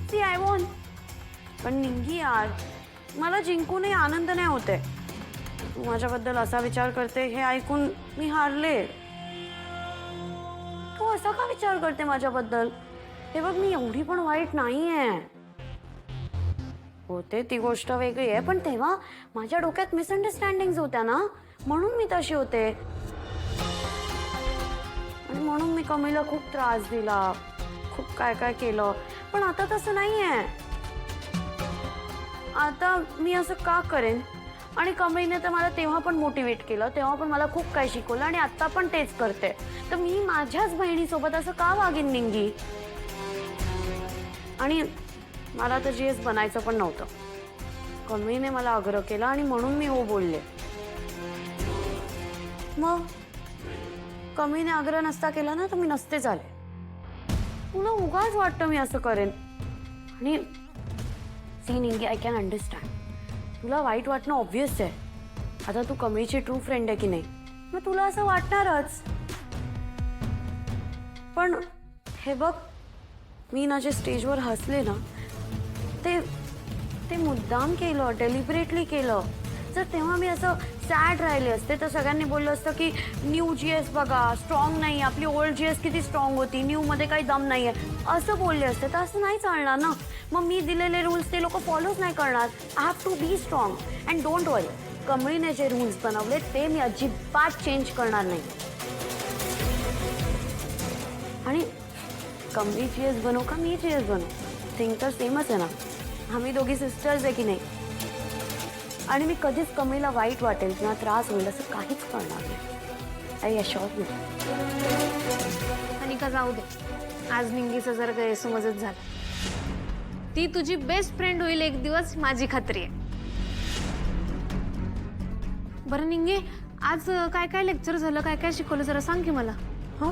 C I von. पण निंगी यार, मला जिंकूनही आनंद नाही होते. तू माझ्याबद्दल असा विचार करते हे ऐकून मी हारले. तू असा का विचार करते माझ्याबद्दल? हे बघ, मी एवढी पण वाईट नाहीये. होते ती गोष्ट वेगळी आहे, पण तेव्हा माझ्या डोक्यात मिसअंडरस्टँडिंग होत्या ना, म्हणून मी तशी होते. आणि म्हणून मी कमीला खूप त्रास दिला, खूप काय काय केलं. पण आता तसं नाहीये. आता मी असं का करेन? आणि कमळीने तर मला तेव्हा पण मोटिवेट केलं, तेव्हा पण मला खूप काही शिकवलं आणि आता पण तेच करते. तर मी माझ्याच बहिणीसोबत असं का वागेन निंगी? आणि मला तर जीएस बनायचं पण नव्हतं. कमळीने मला आग्रह केला आणि म्हणून मी हो बोलले. मग कमळीने आग्रह नसता केला ना तर मी नसते झाले. तुला उगाच वाटतं मी असं करेन. आणि सी निंगी, आय कॅन अंडरस्टँड. तुला वाईट वाटणं ऑब्व्हियस आहे. आता तू कमळीची ट्रू फ्रेंड आहे की नाही, मग तुला असं वाटणारच. पण हे बघ, मी ना जे स्टेजवर हसले ना, ते मुद्दाम केलं, डेलिबरेटली केलं. जर तेव्हा मी असं सॅड राहिले असते तर सगळ्यांनी बोललं असतं की न्यू जीएस बघा, स्ट्रॉंग नाही, आपली ओल्ड जीएस किती स्ट्रॉंग होती, न्यू मध्ये काही दम नाहीये, असं बोलले असते. तर असं नाही चालणार ना. मग मी दिलेले रूल्स ते लोक फॉलोच नाही करणार. I have to be strong. And don't worry, कमळीने जे रूल्स बनवले ते मी अजिबात चेंज करणार नाही. आणि कमळी जीएस बनवू का मी जीएस बनवू, थिंग तर सेमच आहे ना. आम्ही दोघी सिस्टर्स आहे की नाही. आणि मी कधीच कमळीला वाईट वाटेल किंवा त्रास होईल असं काहीच करणार नाही. I assure you. आणि का जाऊ दे, आज निंगीचा जर गैरसमजच झाला. ती तुझी बेस्ट फ्रेंड होईल एक दिवस, माझी खात्री आहे. बरं निंगे, आज काय काय लेक्चर झालं, काय काय शिकवलं जरा सांग की मला. हां,